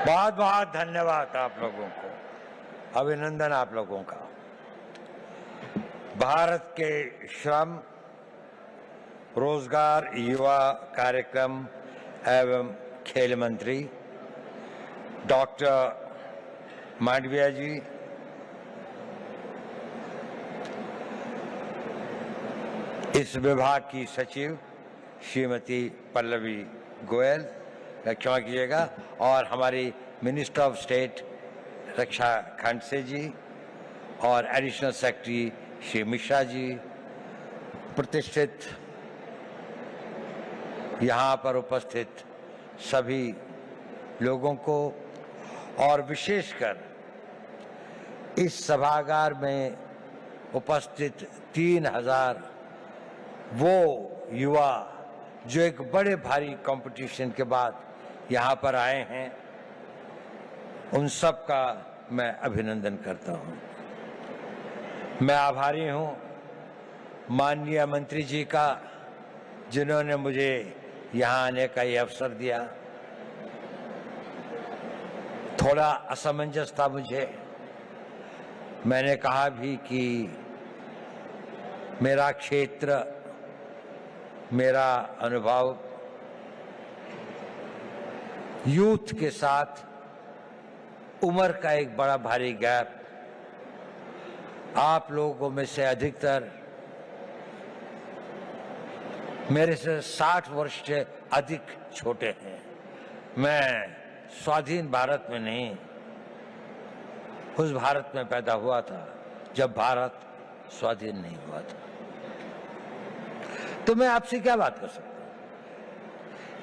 बहुत बहुत धन्यवाद आप लोगों को, अभिनंदन आप लोगों का। भारत के श्रम, रोजगार, युवा कार्यक्रम एवं खेल मंत्री डॉक्टर मांडविया जी, इस विभाग की सचिव श्रीमती पल्लवी गोयल, क्षमा कीजिएगा, और हमारी मिनिस्टर ऑफ स्टेट रक्षा खड़से जी और एडिशनल सेक्रेटरी श्री मिश्रा जी, प्रतिष्ठित यहाँ पर उपस्थित सभी लोगों को, और विशेषकर इस सभागार में उपस्थित 3000 वो युवा जो एक बड़े भारी कंपटीशन के बाद यहाँ पर आए हैं, उन सब का मैं अभिनंदन करता हूँ। मैं आभारी हूँ माननीय मंत्री जी का, जिन्होंने मुझे यहाँ आने का ये अवसर दिया। थोड़ा असमंजस था मुझे, मैंने कहा भी कि मेरा क्षेत्र, मेरा अनुभव यूथ के साथ उम्र का एक बड़ा भारी गैप, आप लोगों में से अधिकतर मेरे से 60 वर्ष से अधिक छोटे हैं। मैं स्वाधीन भारत में नहीं, उस भारत में पैदा हुआ था जब भारत स्वाधीन नहीं हुआ था। तो मैं आपसे क्या बात कर सकता हूं?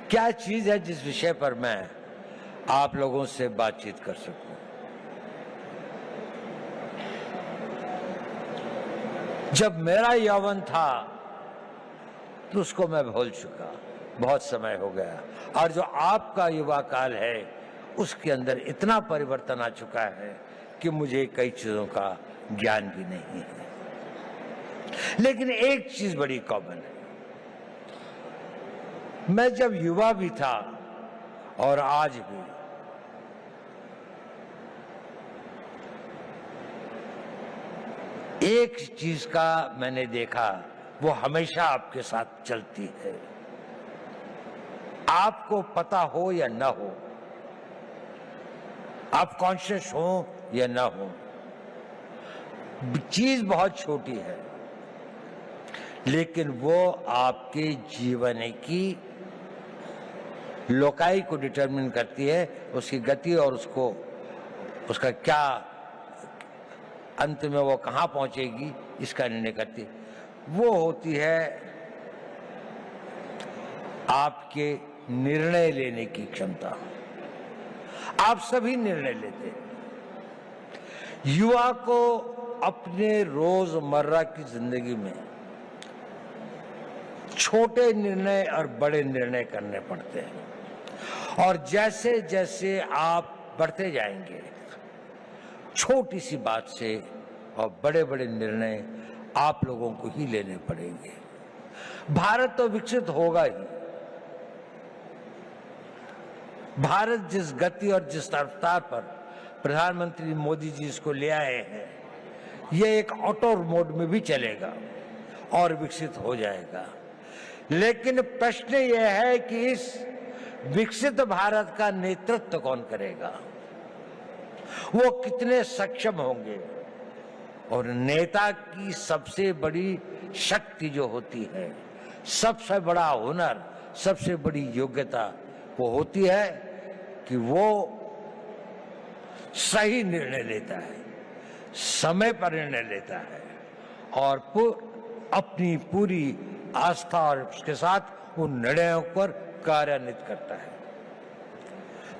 क्या चीज है जिस विषय पर मैं आप लोगों से बातचीत कर सकूं? जब मेरा यौवन था तो उसको मैं भूल चुका, बहुत समय हो गया, और जो आपका युवा काल है उसके अंदर इतना परिवर्तन आ चुका है कि मुझे कई चीजों का ज्ञान भी नहीं है। लेकिन एक चीज बड़ी कॉमन है, मैं जब युवा भी था और आज भी, एक चीज का मैंने देखा, वो हमेशा आपके साथ चलती है, आपको पता हो या ना हो, आप कॉन्शियस हो या ना हो, चीज बहुत छोटी है, लेकिन वो आपके जीवन की लोकाई को डिटरमिन करती है, उसकी गति और उसका क्या अंत में वो कहां पहुंचेगी इसका निर्णय करती है। वो होती है आपके निर्णय लेने की क्षमता। आप सभी निर्णय लेते हैं। युवा को अपने रोजमर्रा की जिंदगी में छोटे निर्णय और बड़े निर्णय करने पड़ते हैं, और जैसे जैसे आप बढ़ते जाएंगे, छोटी सी बात से और बड़े बड़े निर्णय आप लोगों को ही लेने पड़ेंगे। भारत तो विकसित होगा ही। भारत जिस गति और जिस रफ्तार पर प्रधानमंत्री मोदी जी इसको ले आए हैं, ये एक ऑटो मोड में भी चलेगा और विकसित हो जाएगा। लेकिन प्रश्न यह है कि इस विकसित भारत का नेतृत्व कौन करेगा, वो कितने सक्षम होंगे। और नेता की सबसे बड़ी शक्ति जो होती है, सबसे बड़ा हुनर, सबसे बड़ी योग्यता वो होती है कि वो सही निर्णय लेता है, समय पर निर्णय लेता है, और अपनी पूरी आस्था और उसके साथ उन निर्णयों पर कार्यान्वित करता है।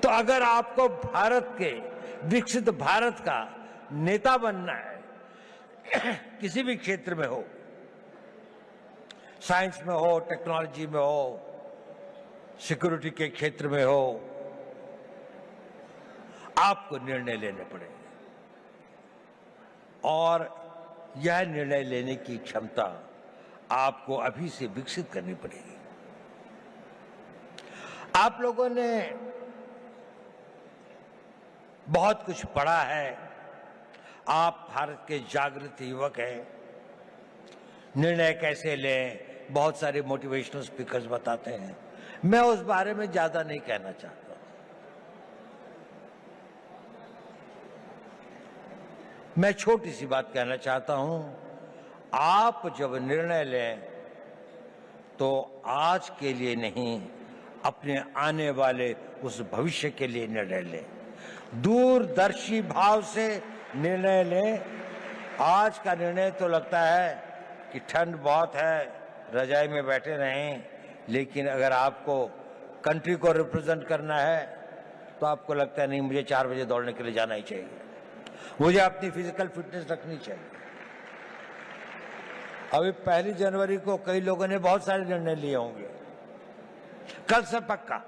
तो अगर आपको भारत के विकसित भारत का नेता बनना है, किसी भी क्षेत्र में हो, साइंस में हो, टेक्नोलॉजी में हो, सिक्योरिटी के क्षेत्र में हो, आपको निर्णय लेने पड़ेंगे, और यह निर्णय लेने की क्षमता आपको अभी से विकसित करनी पड़ेगी। आप लोगों ने बहुत कुछ पढ़ा है, आप भारत के जागृत युवक हैं। निर्णय कैसे लें, बहुत सारे मोटिवेशनल स्पीकर्स बताते हैं। मैं उस बारे में ज्यादा नहीं कहना चाहता। मैं छोटी सी बात कहना चाहता हूं, आप जब निर्णय लें तो आज के लिए नहीं, अपने आने वाले उस भविष्य के लिए निर्णय लें। दूरदर्शी भाव से निर्णय लें। आज का निर्णय तो लगता है कि ठंड बहुत है, रजाई में बैठे रहें, लेकिन अगर आपको कंट्री को रिप्रेजेंट करना है तो आपको लगता है नहीं, मुझे 4 बजे दौड़ने के लिए जाना ही चाहिए, मुझे अपनी फिजिकल फिटनेस रखनी चाहिए। अभी 1 जनवरी को कई लोगों ने बहुत सारे निर्णय लिए होंगे। कल से पक्का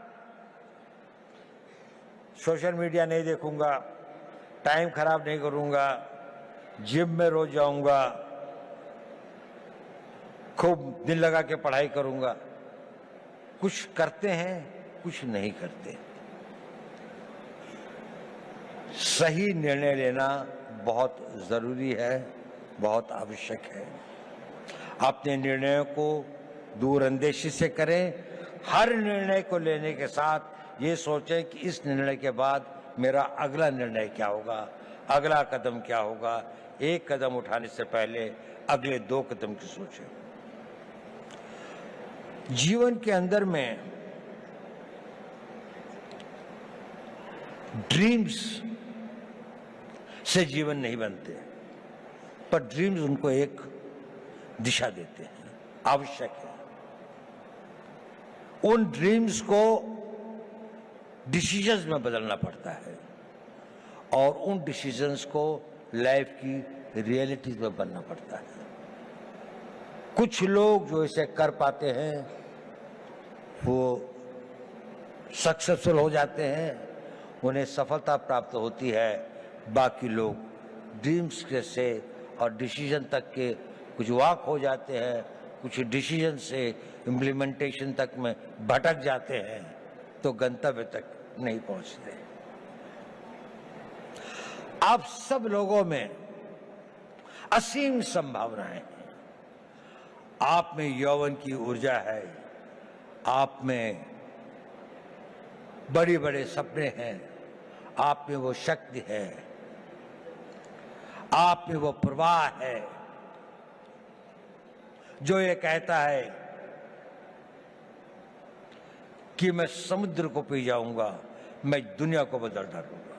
सोशल मीडिया नहीं देखूंगा, टाइम खराब नहीं करूंगा, जिम में रोज जाऊंगा, खूब दिल लगा के पढ़ाई करूंगा। कुछ करते हैं, कुछ नहीं करते। सही निर्णय लेना बहुत जरूरी है, बहुत आवश्यक है। अपने निर्णयों को दूरअंदेशी से करें। हर निर्णय को लेने के साथ ये सोचें कि इस निर्णय के बाद मेरा अगला निर्णय क्या होगा, अगला कदम क्या होगा। एक कदम उठाने से पहले अगले 2 कदम की सोचें। जीवन के अंदर में ड्रीम्स से जीवन नहीं बनते, पर ड्रीम्स उनको एक दिशा देते हैं, आवश्यक है। उन ड्रीम्स को डिसीजंस में बदलना पड़ता है और उन डिसीजंस को लाइफ की रियलिटीज में बनना पड़ता है। कुछ लोग जो इसे कर पाते हैं वो सक्सेसफुल हो जाते हैं, उन्हें सफलता प्राप्त होती है। बाकी लोग ड्रीम्स के से और डिसीजन तक के कुछ वाक हो जाते हैं, कुछ डिसीजन से इम्प्लीमेंटेशन तक में भटक जाते हैं, तो गंतव्य तक नहीं पहुंचते। आप सब लोगों में असीम संभावनाएं हैं। आप में यौवन की ऊर्जा है, आप में बड़े बड़े सपने हैं, आप में वो शक्ति है, आप में वो प्रवाह है जो ये कहता है कि मैं समुद्र को पी जाऊंगा, मैं दुनिया को बदल डालूंगा।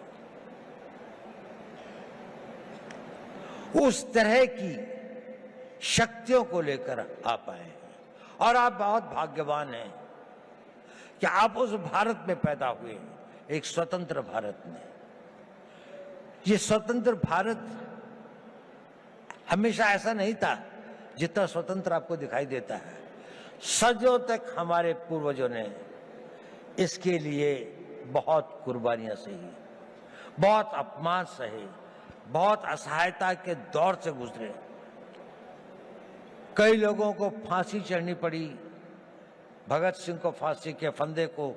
उस तरह की शक्तियों को लेकर आप आए हैं और आप बहुत भाग्यवान हैं कि आप उस भारत में पैदा हुए, एक स्वतंत्र भारत में। ये स्वतंत्र भारत हमेशा ऐसा नहीं था जितना स्वतंत्र आपको दिखाई देता है। सदियों तक हमारे पूर्वजों ने इसके लिए बहुत कुर्बानियां सही, बहुत अपमान सहे, बहुत असहायता के दौर से गुजरे। कई लोगों को फांसी चढ़नी पड़ी, भगत सिंह को फांसी के फंदे को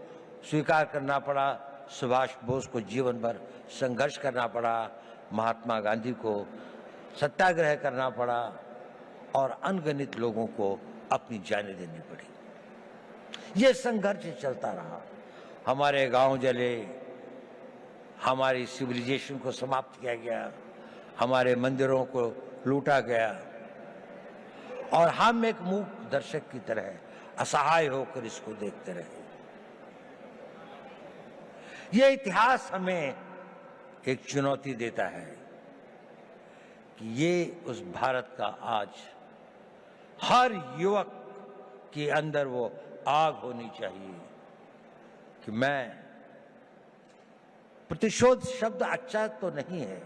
स्वीकार करना पड़ा, सुभाष बोस को जीवन भर संघर्ष करना पड़ा, महात्मा गांधी को सत्याग्रह करना पड़ा और अनगिनत लोगों को अपनी जानें देनी पड़ी। ये संघर्ष चलता रहा। हमारे गांव जले, हमारी सिविलाइजेशन को समाप्त किया गया, हमारे मंदिरों को लूटा गया और हम एक मूक दर्शक की तरह असहाय होकर इसको देखते रहे। यह इतिहास हमें एक चुनौती देता है कि ये उस भारत का आज हर युवक के अंदर वो आग होनी चाहिए कि मैं, प्रतिशोध शब्द अच्छा तो नहीं है,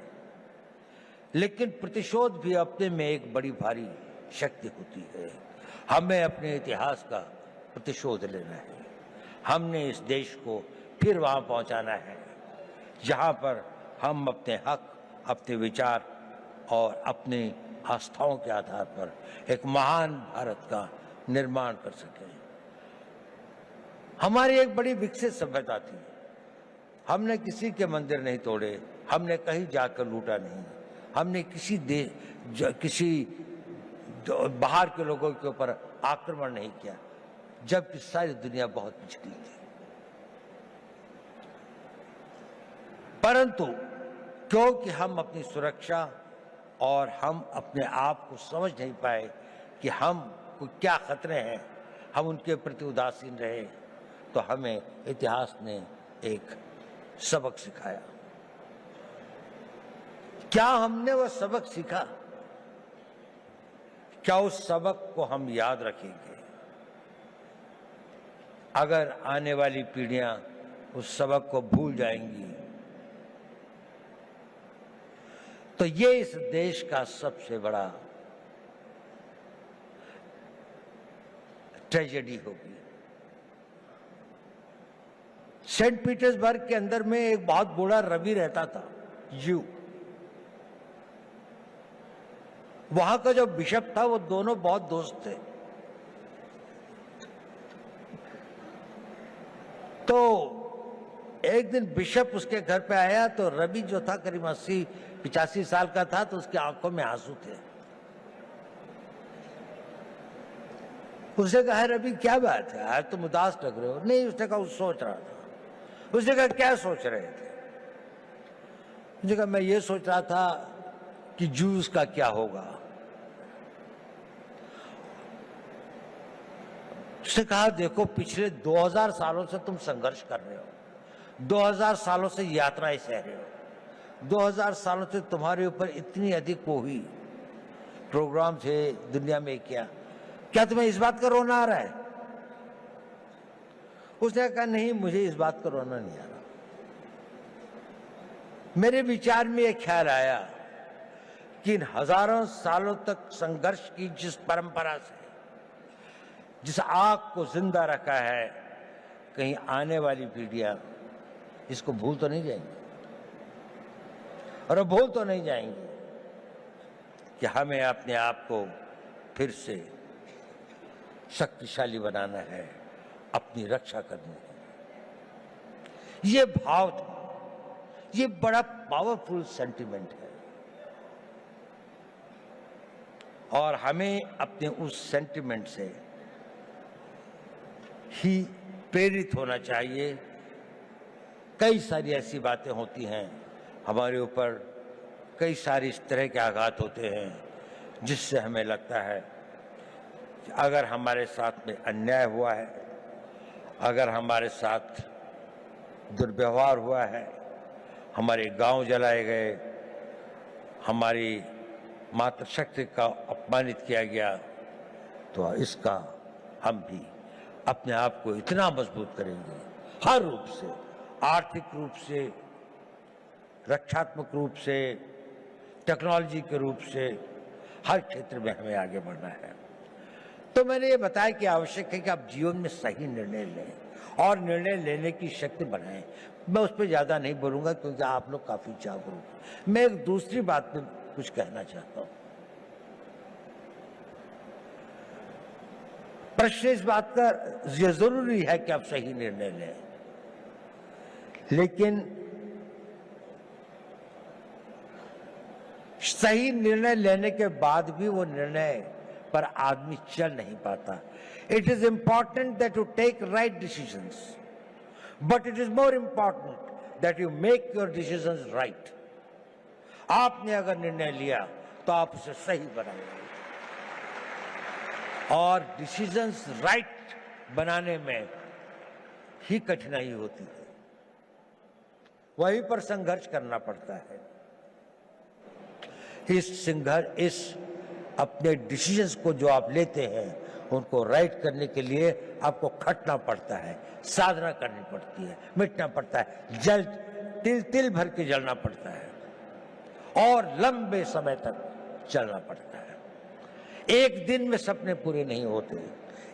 लेकिन प्रतिशोध भी अपने में एक बड़ी भारी शक्ति होती है। हमें अपने इतिहास का प्रतिशोध लेना है। हमने इस देश को फिर वहां पहुंचाना है जहां पर हम अपने हक, अपने विचार और अपनी आस्थाओं के आधार पर एक महान भारत का निर्माण कर सकें। हमारी एक बड़ी विकसित सभ्यता थी, हमने किसी के मंदिर नहीं तोड़े, हमने कहीं जाकर लूटा नहीं, हमने किसी बाहर के लोगों के ऊपर आक्रमण नहीं किया, जबकि सारी दुनिया बहुत पिछड़ी थी। परंतु क्योंकि हम अपनी सुरक्षा और हम अपने आप को समझ नहीं पाए कि हम को क्या खतरे हैं, हम उनके प्रति उदासीन रहे, तो हमें इतिहास ने एक सबक सिखाया। क्या हमने वह सबक सीखा? क्या उस सबक को हम याद रखेंगे? अगर आने वाली पीढ़ियां उस सबक को भूल जाएंगी तो ये इस देश का सबसे बड़ा ट्रेजेडी होगी। सेंट पीटर्सबर्ग के अंदर में एक बहुत बूढ़ा रवि रहता था, यू। वहां का जो बिशप था वो दोनों बहुत दोस्त थे। तो एक दिन बिशप उसके घर पे आया तो रवि जो था करीब 80-85 साल का था, तो उसकी आंखों में आंसू थे। उसने कहा, रवि क्या बात है, आज तुम उदास लग रहे हो? नहीं, उसने कहा सोच रहा था। उसने कहा क्या सोच रहे थे? उसने कहा मैं ये सोच रहा था कि जूस का क्या होगा। उसने कहा देखो पिछले 2000 सालों से तुम संघर्ष कर रहे हो, 2000 सालों से यात्राएं सह रहे हो, 2000 सालों से तुम्हारे ऊपर इतनी अधिक वो हुई प्रोग्राम थे दुनिया में, क्या तुम्हें इस बात का रोना आ रहा है? उसने कहा नहीं, मुझे इस बात का रोना नहीं आ रहा। मेरे विचार में यह ख्याल आया कि इन हजारों सालों तक संघर्ष की जिस परंपरा से जिस आग को जिंदा रखा है, कहीं आने वाली पीढ़ियां इसको भूल तो नहीं जाएंगी, और भूल तो नहीं जाएंगी कि हमें अपने आप को फिर से शक्तिशाली बनाना है, अपनी रक्षा करनी है। ये भाव था, ये बड़ा पावरफुल सेंटिमेंट है, और हमें अपने उस सेंटिमेंट से ही प्रेरित होना चाहिए। कई सारी ऐसी बातें होती हैं हमारे ऊपर, कई सारे इस तरह के आघात होते हैं जिससे हमें लगता है कि अगर हमारे साथ में अन्याय हुआ है, अगर हमारे साथ दुर्व्यवहार हुआ है, हमारे गांव जलाए गए, हमारी मातृशक्ति का अपमानित किया गया, तो इसका हम भी अपने आप को इतना मजबूत करेंगे, हर रूप से, आर्थिक रूप से, रक्षात्मक रूप से, टेक्नोलॉजी के रूप से, हर क्षेत्र में हमें आगे बढ़ना है। तो मैंने ये बताया कि आवश्यक है कि आप जीवन में सही निर्णय लें और निर्णय लेने की शक्ति बनाएं। मैं उस पर ज्यादा नहीं बोलूंगा क्योंकि आप लोग काफी जागरूक हैं। मैं एक दूसरी बात पे कुछ कहना चाहता हूं। प्रश्न इस बात का ये जरूरी है कि आप सही निर्णय लें, लेकिन सही निर्णय लेने के बाद भी वो निर्णय पर आदमी चल नहीं पाता। It is important that you take right decisions, but it is more important that you make your decisions right. आपने अगर निर्णय लिया तो आप उसे सही बनाएंगे, और डिसीजंस राइट बनाने में ही कठिनाई होती है, वहीं पर संघर्ष करना पड़ता है। इस अपने डिसीजंस को जो आप लेते हैं उनको राइट करने के लिए आपको खटना पड़ता है, साधना करनी पड़ती है, मिटना पड़ता है, जल तिल तिल भर के जलना पड़ता है, और लंबे समय तक चलना पड़ता है। एक दिन में सपने पूरे नहीं होते,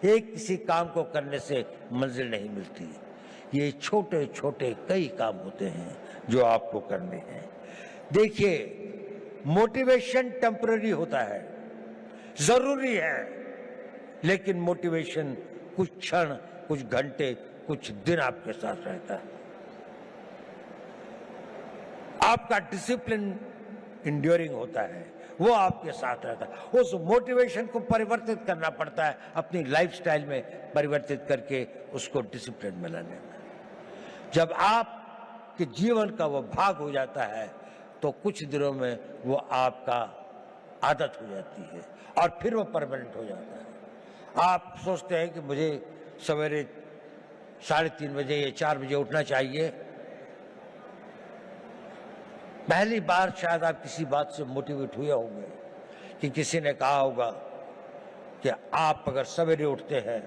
एक किसी काम को करने से मंजिल नहीं मिलती। ये छोटे छोटे कई काम होते हैं जो आपको करने हैं। देखिए, मोटिवेशन टेम्पररी होता है, जरूरी है, लेकिन मोटिवेशन कुछ क्षण, कुछ घंटे, कुछ दिन आपके साथ रहता है। आपका डिसिप्लिन इंड्योरिंग होता है, वो आपके साथ रहता है। उस मोटिवेशन को परिवर्तित करना पड़ता है, अपनी लाइफस्टाइल में परिवर्तित करके उसको डिसिप्लिन में लाने में। जब आपके जीवन का वो भाग हो जाता है तो कुछ दिनों में वो आपका आदत हो जाती है और फिर वो परमानेंट हो जाता है। आप सोचते हैं कि मुझे सवेरे 3:30 बजे या 4 बजे उठना चाहिए। पहली बार शायद आप किसी बात से मोटिवेट हुए होंगे कि किसी ने कहा होगा कि आप अगर सवेरे उठते हैं,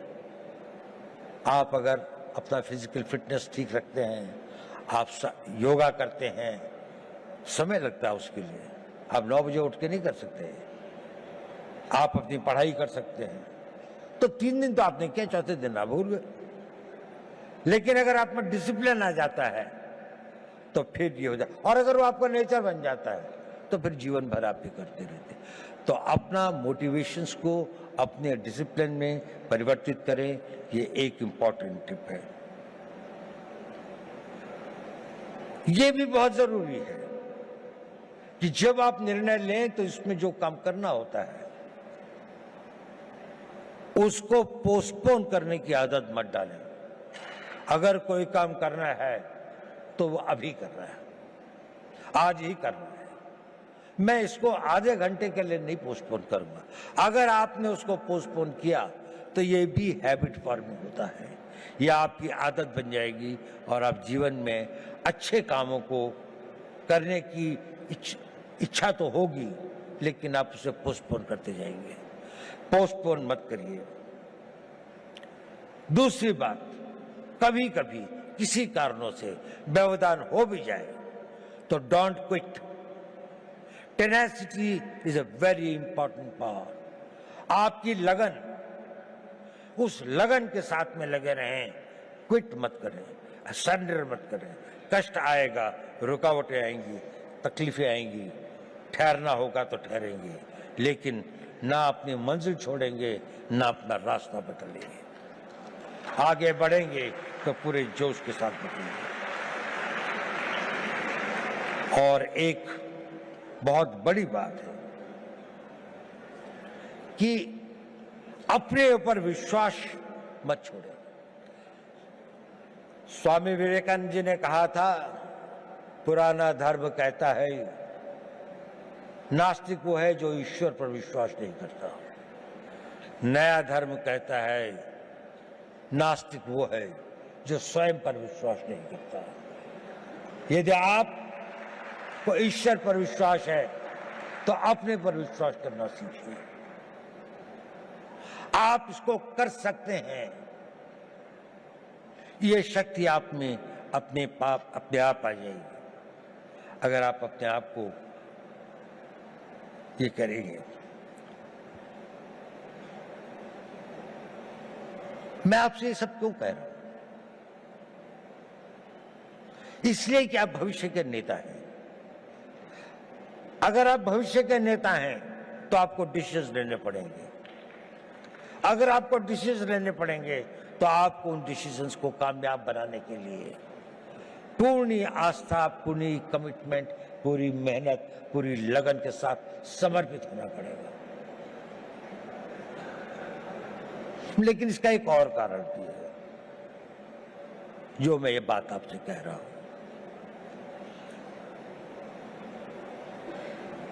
आप अगर अपना फिजिकल फिटनेस ठीक रखते हैं, आप योगा करते हैं, समय लगता है उसके लिए। आप 9 बजे उठ के नहीं कर सकते। आप अपनी पढ़ाई कर सकते हैं। तो 3 दिन तो आपने किया, चौथे दिन आप भूल गए। लेकिन अगर आप में डिसिप्लिन आ जाता है तो फिर ये हो जाए, और अगर वो आपका नेचर बन जाता है तो फिर जीवन भर आप भी करते रहते। तो अपना मोटिवेशंस को अपने डिसिप्लिन में परिवर्तित करें, ये एक इंपॉर्टेंट टिप है। ये भी बहुत जरूरी है कि जब आप निर्णय लें तो इसमें जो काम करना होता है उसको पोस्टपोन करने की आदत मत डालें। अगर कोई काम करना है तो वो अभी करना है, आज ही करना है। मैं इसको आधे घंटे के लिए नहीं पोस्टपोन करूंगा। अगर आपने उसको पोस्टपोन किया तो ये भी हैबिट फॉर्मिंग होता है, यह आपकी आदत बन जाएगी और आप जीवन में अच्छे कामों को करने की इच्छा तो होगी, लेकिन आप उसे पोस्टपोन करते जाएंगे। पोस्टपोन मत करिए। दूसरी बात, कभी कभी किसी कारणों से व्यवधान हो भी जाए तो don't quit. Tenacity is a very important power. आपकी लगन, उस लगन के साथ में लगे रहें, क्विट मत करें, सरेंडर मत करें। कष्ट आएगा, रुकावटें आएंगी, तकलीफें आएंगी, ठहरना होगा तो ठहरेंगे, लेकिन ना अपनी मंजिल छोड़ेंगे, ना अपना रास्ता बदलेंगे। आगे बढ़ेंगे तो पूरे जोश के साथ बढ़ेंगे। और एक बहुत बड़ी बात है कि अपने ऊपर विश्वास मत छोड़ें। स्वामी विवेकानंद जी ने कहा था, पुराना धर्म कहता है नास्तिक वो है जो ईश्वर पर विश्वास नहीं करता। नया धर्म कहता है नास्तिक वो है जो स्वयं पर विश्वास नहीं करता। यदि आपको ईश्वर पर विश्वास है तो अपने पर विश्वास करना सीखिए। आप इसको कर सकते हैं। ये शक्ति आप में अपने आप आ जाएगी अगर आप अपने आप को ये करेंगे। मैं आपसे ये सब क्यों कह रहा हूं? इसलिए कि आप भविष्य के नेता हैं। अगर आप भविष्य के नेता हैं तो आपको डिसीजन लेने पड़ेंगे। अगर आपको डिसीजन लेने पड़ेंगे तो आपको उन डिसीजंस को कामयाब बनाने के लिए पूर्ण आस्था, पूरी कमिटमेंट, पूरी मेहनत, पूरी लगन के साथ समर्पित होना पड़ेगा। लेकिन इसका एक और कारण भी है जो मैं ये बात आपसे कह रहा हूं।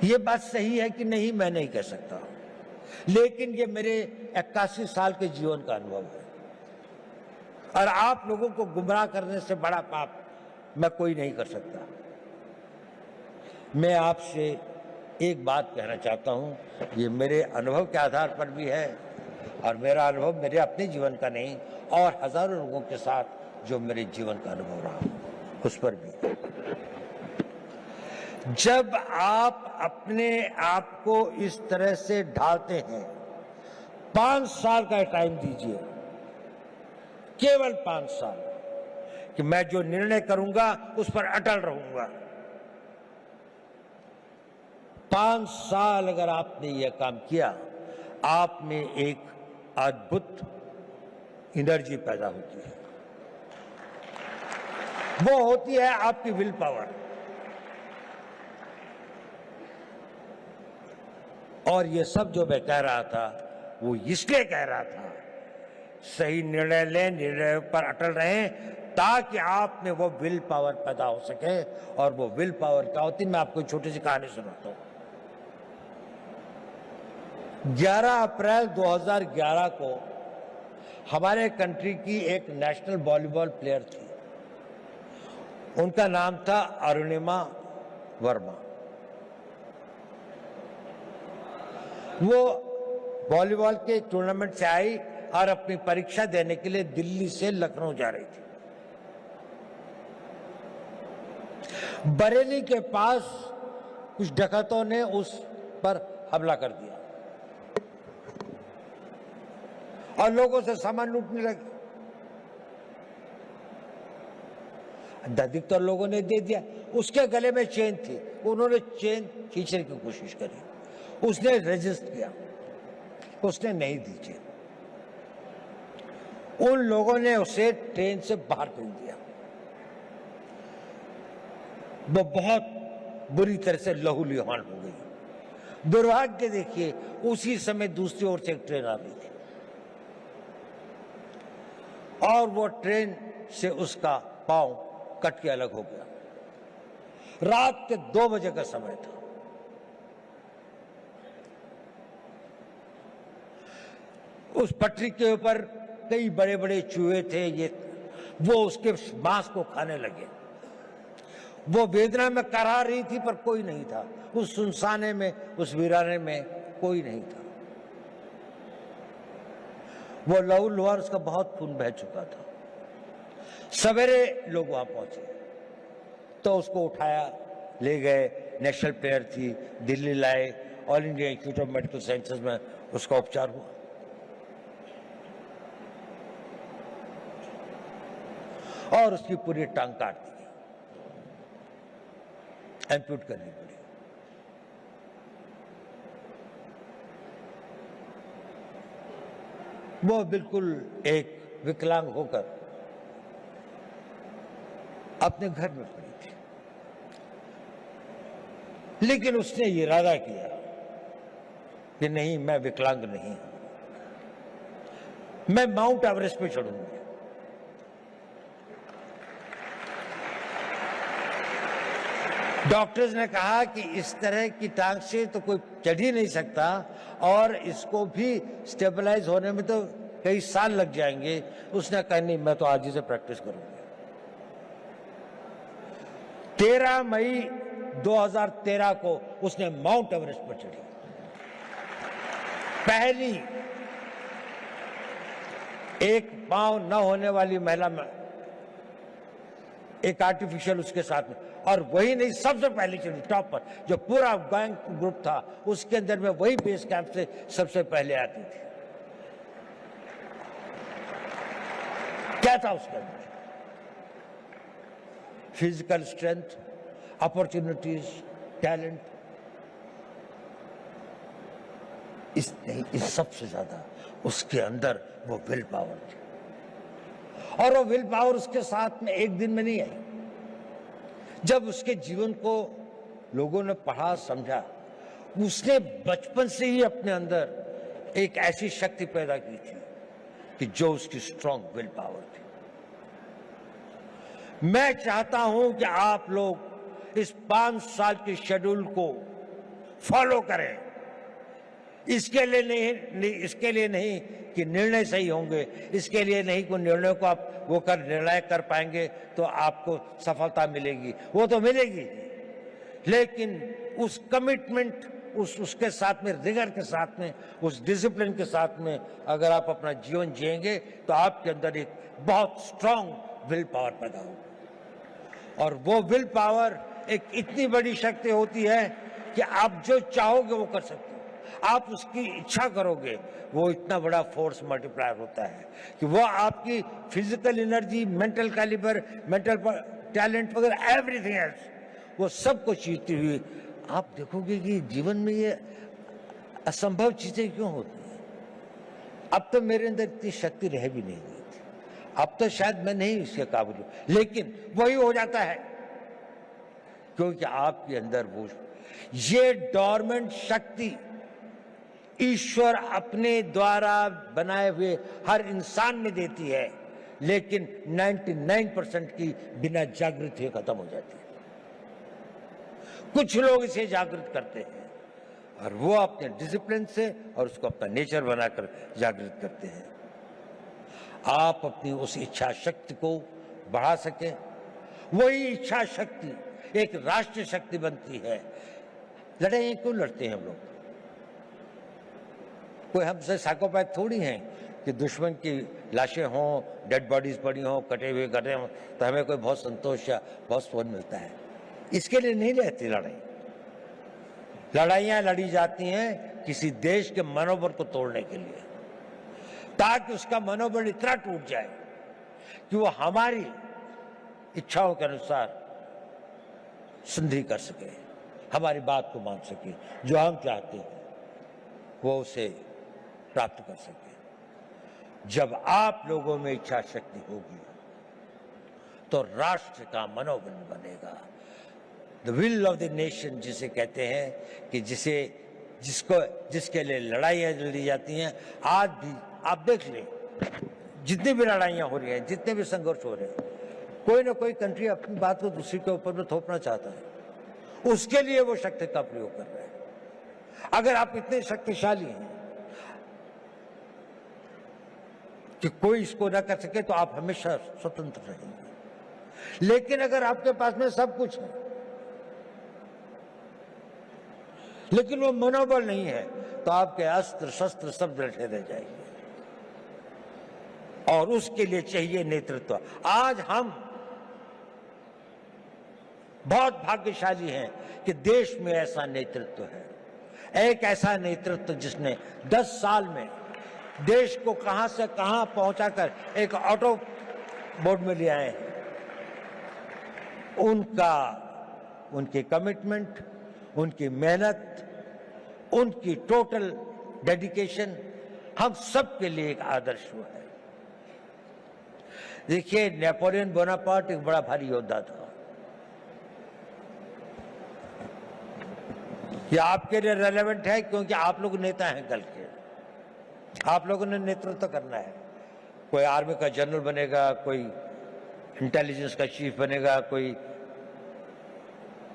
ये बात सही है कि नहीं मैं नहीं कह सकता, लेकिन ये मेरे 81 साल के जीवन का अनुभव है। और आप लोगों को गुमराह करने से बड़ा पाप मैं कोई नहीं कर सकता। मैं आपसे एक बात कहना चाहता हूं, ये मेरे अनुभव के आधार पर भी है और मेरा अनुभव मेरे अपने जीवन का नहीं और हजारों लोगों के साथ जो मेरे जीवन का अनुभव रहा उस पर भी। जब आप अपने आप को इस तरह से ढालते हैं, 5 साल का टाइम दीजिए, केवल 5 साल, कि मैं जो निर्णय करूंगा उस पर अटल रहूंगा। 5 साल अगर आपने यह काम किया, आप में एक अद्भुत एनर्जी पैदा होती है। वो होती है आपकी विल पावर। और ये सब जो मैं कह रहा था वो इसलिए कह रहा था, सही निर्णय लें, निर्णय पर अटल रहें, ताकि आप में वो विल पावर पैदा हो सके। और वो विल पावर क्या होती है, मैं आपको छोटी सी कहानी सुनाता हूँ। 11 अप्रैल 2011 को हमारे कंट्री की एक नेशनल वॉलीबॉल प्लेयर थी, उनका नाम था अरुणिमा वर्मा। वो वॉलीबॉल के टूर्नामेंट से आई और अपनी परीक्षा देने के लिए दिल्ली से लखनऊ जा रही थी। बरेली के पास कुछ डकैतों ने उस पर हमला कर दिया और लोगों से सामान लूटने लगे। अधिकतर लोगों ने दे दिया। उसके गले में चेन थी, उन्होंने चेन खींचने की कोशिश करी, उसने रेजिस्ट किया, उसने नहीं दी चेन। उन लोगों ने उसे ट्रेन से बाहर फेंक दिया। वो बहुत बुरी तरह से लहूलुहान हो गई। दुर्भाग्य देखिए, उसी समय दूसरी ओर से एक ट्रेन आ रही थी और वो ट्रेन से उसका पांव कट के अलग हो गया। रात के 2 बजे का समय था। उस पटरी के ऊपर कई बड़े बड़े चूहे थे, वो उसके मांस को खाने लगे। वो वेदना में कराह रही थी पर कोई नहीं था। उस सुनसाने में, उस वीराने में कोई नहीं था। वो लहूलुहान, उसका बहुत खून बह चुका था। सवेरे लोग वहां पहुंचे तो उसको उठाया, ले गए, नेशनल प्लेयर थी, दिल्ली लाए, all India institute of medical sciences में उसका उपचार हुआ और उसकी पूरी टांग काट दी, एम्प्यूट करनी पड़ी। वो बिल्कुल एक विकलांग होकर अपने घर में पड़ी थी, लेकिन उसने ये इरादा किया कि नहीं, मैं विकलांग नहीं हूं, मैं माउंट एवरेस्ट पे चढ़ूंगी। डॉक्टर्स ने कहा कि इस तरह की टांग से तो कोई चढ़ ही नहीं सकता और इसको भी स्टेबलाइज होने में तो कई साल लग जाएंगे। उसने कहा नहीं, मैं तो आज ही से प्रैक्टिस करूंगी। 13 मई 2013 को उसने माउंट एवरेस्ट पर चढ़ी। पहली एक पांव न होने वाली महिला में एक आर्टिफिशियल उसके साथ में, और वही नहीं, सबसे पहले चढ़ी टॉप पर। जो पूरा गैंग ग्रुप था उसके अंदर में वही बेस कैंप से सबसे पहले आती थी। क्या था उसके अंदर? Physical strength, opportunities, talent. इस सबसे ज्यादा उसके अंदर वो विल पावर थी। और वो विल पावर उसके साथ में एक दिन में नहीं आई। जब उसके जीवन को लोगों ने पढ़ा, समझा, उसने बचपन से ही अपने अंदर एक ऐसी शक्ति पैदा की थी कि जो उसकी स्ट्रॉन्ग विल पावर थी। मैं चाहता हूं कि आप लोग इस 5 साल के शेड्यूल को फॉलो करें। इसके लिए नहीं कि निर्णय सही होंगे, इसके लिए नहीं कि निर्णय को आप निर्णय कर पाएंगे तो आपको सफलता मिलेगी, वो तो मिलेगी, लेकिन उस कमिटमेंट, उसके साथ में, रिगर के साथ में, उस डिसिप्लिन के साथ में अगर आप अपना जीवन जिएंगे तो आपके अंदर एक बहुत स्ट्रांग विल पावर पैदा होगा। और वो विल पावर एक इतनी बड़ी शक्ति होती है कि आप जो चाहोगे वो कर सकते हो। आप उसकी इच्छा करोगे, वो इतना बड़ा फोर्स मल्टीप्लायर होता है कि वो आपकी physical energy, mental calibre, mental talent वगैरह, एवरीथिंग एल्स, वो सब कुछ जीतती हुई आप देखोगे कि जीवन में ये असंभव चीजें क्यों होती हैं। अब तो मेरे अंदर इतनी शक्ति रह भी नहीं गई थी, अब तो शायद मैं नहीं इसके काबिल हूं, लेकिन वही हो जाता है क्योंकि आपके अंदर वो ये डोरमेंट शक्ति ईश्वर अपने द्वारा बनाए हुए हर इंसान में देती है, लेकिन 99% की बिना जागृत हुए खत्म हो जाती है। कुछ लोग इसे जागृत करते हैं और वो अपने डिसिप्लिन से और उसको अपना नेचर बनाकर जागृत करते हैं। आप अपनी उस इच्छा शक्ति को बढ़ा सकें, वही इच्छा शक्ति एक राष्ट्रीय शक्ति बनती है। लड़ाई क्यों लड़ते हैं हम लोग? कोई हमसे साइकोपैथ थोड़ी हैं कि दुश्मन की लाशें हों, डेड बॉडीज पड़ी हों, कटे हुए गड्ढे हों तो हमें कोई बहुत संतोष या बहुत सुकून मिलता है। इसके लिए नहीं रहती लड़ाई। लड़ाइयां लड़ी जाती हैं किसी देश के मनोबल को तोड़ने के लिए, ताकि उसका मनोबल इतना टूट जाए कि वो हमारी इच्छाओं के अनुसार संधि कर सके, हमारी बात को मान सके, जो हम चाहते हैं वो उसे प्राप्त कर सके। जब आप लोगों में इच्छा शक्ति होगी तो राष्ट्र का मनोबल बनेगा। The will of the nation जिसे कहते हैं कि जिसके लिए लड़ाइयां लड़ी जाती हैं। आज भी आप देख लें, जितनी भी लड़ाइयां हो रही हैं, जितने भी संघर्ष हो रहे हैं, कोई ना कोई कंट्री अपनी बात को दूसरी के ऊपर में थोपना चाहता है, उसके लिए वो शक्ति का प्रयोग कर रहे हैं। अगर आप इतने शक्तिशाली हैं कि कोई इसको ना कर सके तो आप हमेशा स्वतंत्र रहेंगे। लेकिन अगर आपके पास में सब कुछ है लेकिन वो मनोबल नहीं है तो आपके अस्त्र शस्त्र सब बैठे रह जाएंगे, और उसके लिए चाहिए नेतृत्व। आज हम बहुत भाग्यशाली हैं कि देश में ऐसा नेतृत्व है, एक ऐसा नेतृत्व जिसने 10 साल में देश को कहां से कहां पहुंचाकर एक ऑटो बोर्ड में ले आए हैं। उनकी कमिटमेंट, उनकी मेहनत, उनकी टोटल डेडिकेशन हम सब के लिए एक आदर्श हुआ है। देखिए, नेपोलियन बोनापार्ट एक बड़ा भारी योद्धा था। ये आपके लिए रेलेवेंट है क्योंकि आप लोग नेता हैं कल के, आप लोगों ने नेतृत्व करना है। कोई आर्मी का जनरल बनेगा, कोई इंटेलिजेंस का चीफ बनेगा, कोई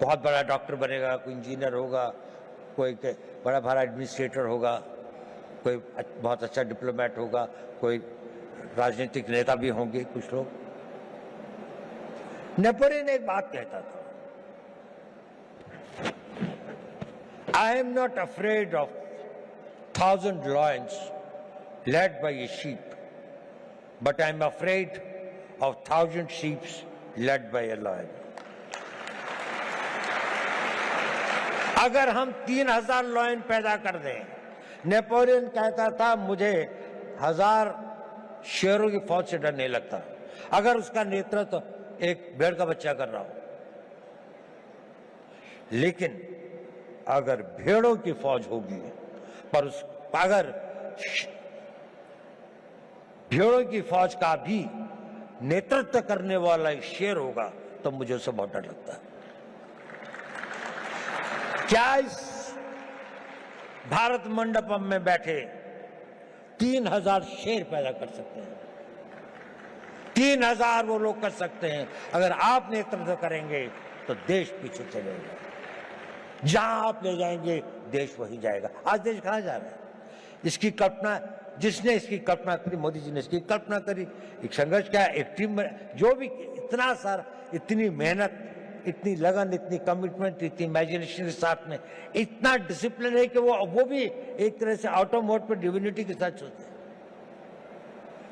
बहुत बड़ा डॉक्टर बनेगा, कोई इंजीनियर होगा, कोई बड़ा बड़ा एडमिनिस्ट्रेटर होगा, कोई बहुत अच्छा डिप्लोमेट होगा, कोई राजनीतिक नेता भी होंगे कुछ लोग। नेपोलियन एक बात कहता था, I am not afraid of 1,000 lions led by a sheep, but I am afraid of 1,000 sheep led by a lion. अगर हम 3,000 लॉयन पैदा कर दें, नेपोलियन कहता था मुझे 1,000 शेरों की फौज से डर नहीं लगता अगर उसका नेतृत्व एक भेड़ का बच्चा कर रहा हो। लेकिन अगर भेड़ों की फौज होगी पर अगर भेड़ों की फौज का भी नेतृत्व करने वाला एक शेर होगा तो मुझे उससे बहुत डर लगता है। क्या इस भारत मंडपम में बैठे 3,000 शेर पैदा कर सकते हैं? 3,000 वो लोग कर सकते हैं। अगर आप नेतृत्व करेंगे तो देश पीछे चलेगा, जहां आप ले जाएंगे देश वही जाएगा। आज देश कहां जा रहा है? इसकी कल्पना जिसने इसकी कल्पना करी, मोदी जी ने इसकी कल्पना करी, एक संघर्ष क्या, एक टीम, जो भी इतना सारा, इतनी मेहनत, इतनी लगन, इतनी कमिटमेंट, इतनी इमेजिनेशन के साथ में इतना डिसिप्लिन है कि वो भी एक तरह से ऑटो मोड पर डिविनिटी के साथ चलते हैं।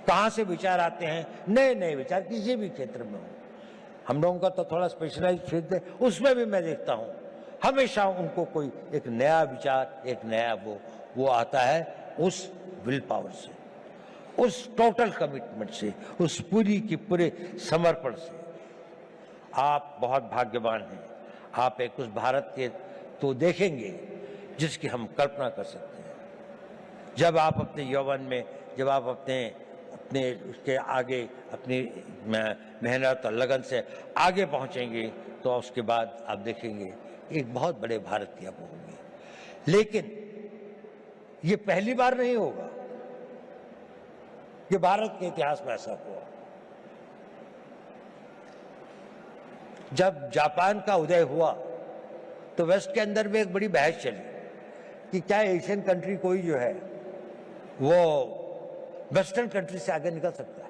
कहां से विचार आते हैं, नए नए विचार किसी भी क्षेत्र में हो। हम लोगों का तो थोड़ा स्पेशलाइज क्षेत्र है, उसमें भी मैं देखता हूं हमेशा उनको कोई एक नया विचार, एक नया वो आता है उस विल पावर से, उस टोटल कमिटमेंट से, उस पूरी की पूरे समर्पण से। आप बहुत भाग्यवान हैं। आप एक उस भारत के तो देखेंगे जिसकी हम कल्पना कर सकते हैं। जब आप अपने यौवन में, जब आप अपने उसके आगे अपनी मेहनत और लगन से आगे पहुंचेंगे तो उसके बाद आप देखेंगे एक बहुत बड़े भारत की आप होंगे। लेकिन ये पहली बार नहीं होगा कि भारत के इतिहास में ऐसा हुआ। जब जापान का उदय हुआ तो वेस्ट के अंदर में एक बड़ी बहस चली कि क्या एशियन कंट्री कोई जो है वो वेस्टर्न कंट्री से आगे निकल सकता है।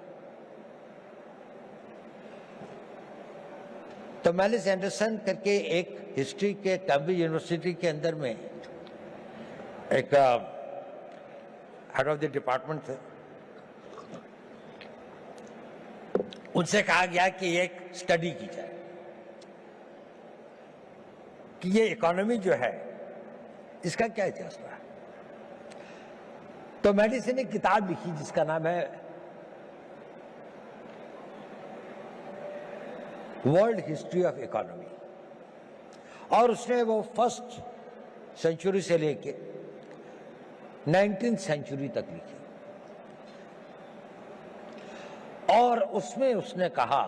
तो मैलिस एंडरसन करके एक हिस्ट्री के कैम्ब्रिज यूनिवर्सिटी के अंदर में एक हेड ऑफ द डिपार्टमेंट थे, उनसे कहा गया कि एक स्टडी की जाए कि ये इकोनॉमी जो है इसका क्या इतिहास रहा है। तो मैलिस ने किताब लिखी जिसका नाम है वर्ल्ड हिस्ट्री ऑफ इकोनॉमी, और उसने वो फर्स्ट सेंचुरी से लेके 19th सेंचुरी तक लिखी। और उसमें उसने कहा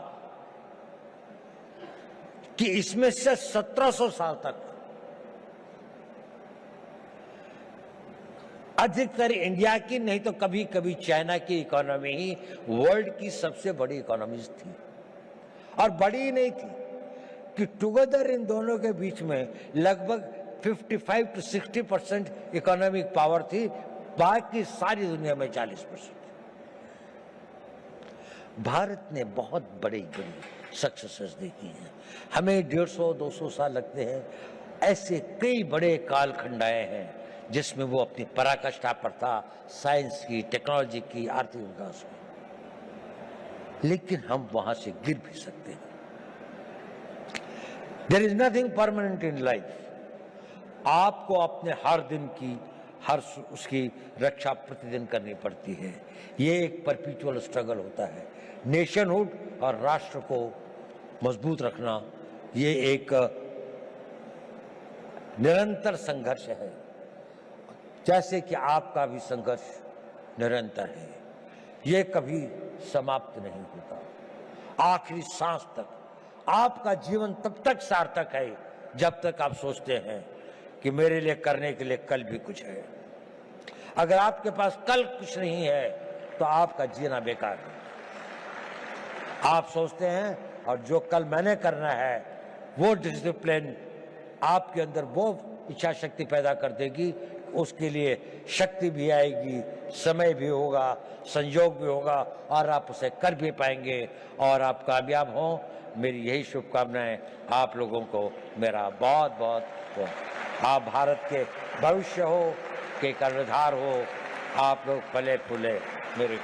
कि इसमें से 1700 साल तक अधिकतर इंडिया की नहीं तो कभी कभी चाइना की इकोनॉमी ही वर्ल्ड की सबसे बड़ी इकोनॉमीज थी। और बड़ी ही नहीं थी कि टुगेदर इन दोनों के बीच में लगभग 55 to 60% इकोनॉमिक पावर थी, बाकी सारी दुनिया में 40%। भारत ने बहुत बड़ी बड़ी सक्सेसेस देखी हैं। हमें 150-200 साल लगते हैं। ऐसे कई बड़े कालखंड आए हैं जिसमें वो अपनी पराकाष्ठा पर था, साइंस की, टेक्नोलॉजी की, आर्थिक विकास की, लेकिन हम वहां से गिर भी सकते हैं। There is nothing permanent in life. आपको अपने हर दिन की उसकी रक्षा प्रतिदिन करनी पड़ती है। ये एक परपेचुअल स्ट्रगल होता है। नेशनहुड और राष्ट्र को मजबूत रखना ये एक निरंतर संघर्ष है, जैसे कि आपका भी संघर्ष निरंतर है। ये कभी समाप्त नहीं होता। आखिरी सांस तक आपका जीवन तब तक सार्थक है जब तक आप सोचते हैं कि मेरे लिए करने के लिए कल भी कुछ है। अगर आपके पास कल कुछ नहीं है तो आपका जीना बेकार है। आप सोचते हैं और जो कल मैंने करना है वो डिसिप्लिन आपके अंदर वो इच्छा शक्ति पैदा कर देगी। उसके लिए शक्ति भी आएगी, समय भी होगा, संयोग भी होगा और आप उसे कर भी पाएंगे और आप कामयाब हों। मेरी यही शुभकामनाएं आप लोगों को मेरा बहुत बहुत। आप भारत के भविष्य हो, के कर्णधार हो, आप लोग फले फूले मेरे